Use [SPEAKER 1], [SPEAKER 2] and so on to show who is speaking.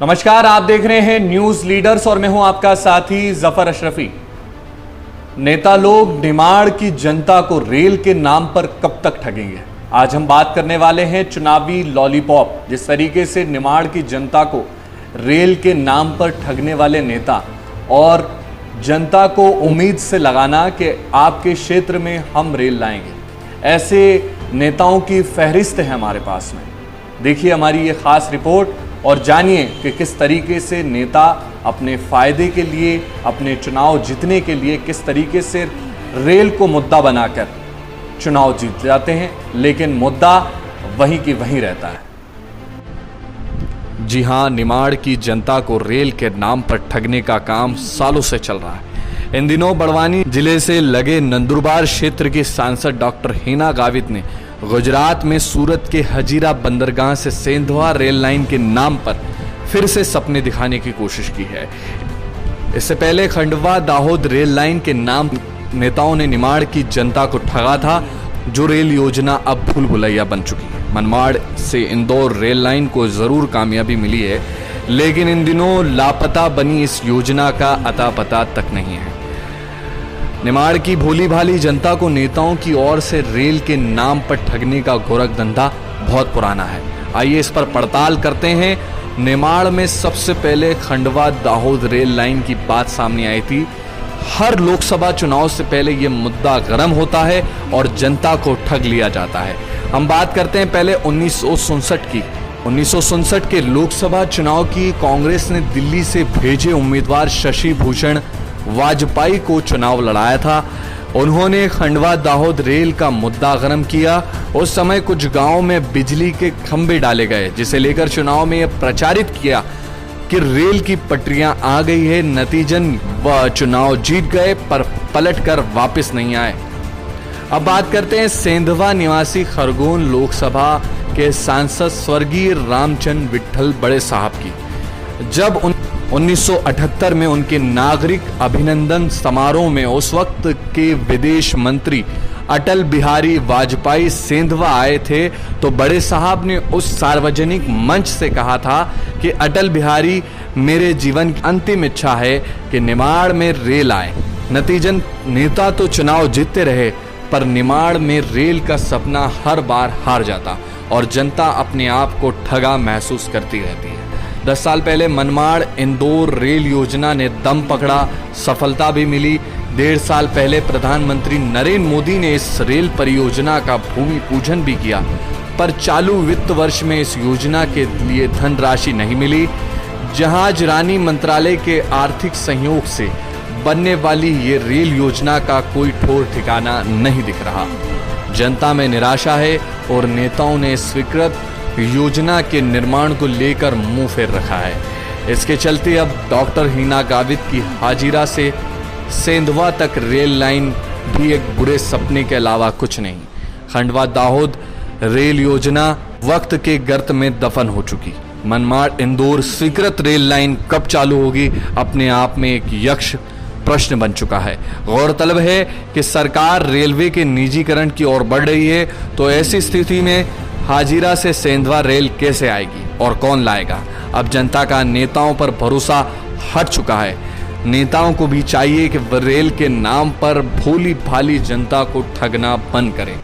[SPEAKER 1] नमस्कार, आप देख रहे हैं न्यूज लीडर्स और मैं हूं आपका साथी जफर अशरफी। नेता लोग निमाड़ की जनता को रेल के नाम पर कब तक ठगेंगे? आज हम बात करने वाले हैं चुनावी लॉलीपॉप। जिस तरीके से निमाड़ की जनता को रेल के नाम पर ठगने वाले नेता और जनता को उम्मीद से लगाना कि आपके क्षेत्र में हम रेल लाएंगे, ऐसे नेताओं की फहरिस्त है हमारे पास में। देखिए हमारी ये खास रिपोर्ट और जानिए कि किस तरीके से नेता अपने फायदे के लिए, अपने चुनाव जीतने के लिए किस तरीके से रेल को मुद्दा बनाकर चुनाव जीत जाते हैं, लेकिन मुद्दा वहीं की वहीं रहता है। जी हां, निमाड़ की जनता को रेल के नाम पर ठगने का काम सालों से चल रहा है। इन दिनों बड़वानी जिले से लगे नंदुरबार क्षेत्र के सांसद डॉक्टर हिना गावित ने गुजरात में सूरत के हजीरा बंदरगाह से सेंधवा रेल लाइन के नाम पर फिर से सपने दिखाने की कोशिश की है। इससे पहले खंडवा दाहोद रेल लाइन के नाम नेताओं ने निमाड़ की जनता को ठगा था, जो रेल योजना अब भूल भुलैया बन चुकी है। मनमाड़ से इंदौर रेल लाइन को जरूर कामयाबी मिली है, लेकिन इन दिनों लापता बनी इस योजना का अता पता तक नहीं है। निमाड़ की भोली भाली जनता को नेताओं की ओर से रेल के नाम पर ठगने का गोरख धंधा बहुत पुराना है। आइए इस पर पड़ताल करते हैं। निमाड़ में सबसे पहले खंडवा दाहोद रेल लाइन की बात सामने आई थी। हर लोकसभा चुनाव से पहले यह मुद्दा गर्म होता है और जनता को ठग लिया जाता है। हम बात करते हैं पहले 1967 की। 1967 के लोकसभा चुनाव की कांग्रेस ने दिल्ली से भेजे उम्मीदवार शशि भूषण वाजपेयी को चुनाव लड़ाया था। उन्होंने खंडवा दाहोद रेल का मुद्दा गर्म किया। उस समय कुछ गांवों में बिजली के खंभे डाले गए, जिसे लेकर चुनाव में यह प्रचारित किया कि रेल की पटरियां आ गई है। नतीजन वह चुनाव जीत गए पर पलटकर वापस नहीं आए। अब बात करते हैं सेंधवा निवासी खरगोन लोकसभा के सांसद स्वर्गीय रामचंद्र विट्ठल बड़े साहब की। जब 1978 में उनके नागरिक अभिनंदन समारोह में उस वक्त के विदेश मंत्री अटल बिहारी वाजपेयी सेंधवा आए थे, तो बड़े साहब ने उस सार्वजनिक मंच से कहा था कि अटल बिहारी, मेरे जीवन की अंतिम इच्छा है कि निमाड़ में रेल आए। नतीजन नेता तो चुनाव जीतते रहे, पर निमाड़ में रेल का सपना हर बार हार जाता और जनता अपने आप को ठगा महसूस करती रहती है। 10 साल पहले मनमाड़ इंदौर रेल योजना ने दम पकड़ा, सफलता भी मिली। 1.5 साल पहले प्रधानमंत्री नरेंद्र मोदी ने इस रेल परियोजना का भूमि पूजन भी किया, पर चालू वित्त वर्ष में इस योजना के लिए धनराशि नहीं मिली। जहाज रानी मंत्रालय के आर्थिक सहयोग से बनने वाली ये रेल योजना का कोई ठोर ठिकाना नहीं दिख रहा। जनता में निराशा है और नेताओं ने स्वीकृत योजना के निर्माण को लेकर मुंह फेर रखा है। इसके चलते अब डॉक्टर हिना गावित की हाजिरा से सेंधवा तक रेल लाइन भी एक बुरे सपने के अलावा कुछ नहीं। खंडवा दाहोद रेल योजना वक्त के गर्त में दफन हो चुकी। मनमाड़ इंदौर स्वीकृत रेल लाइन कब चालू होगी, अपने आप में एक यक्ष प्रश्न बन चुका है। गौरतलब है कि सरकार रेलवे के निजीकरण की ओर बढ़ रही है, तो ऐसी स्थिति में हाजिरा से सेंधवा रेल कैसे आएगी और कौन लाएगा? अब जनता का नेताओं पर भरोसा हट चुका है। नेताओं को भी चाहिए कि वह रेल के नाम पर भोली भाली जनता को ठगना बंद करें।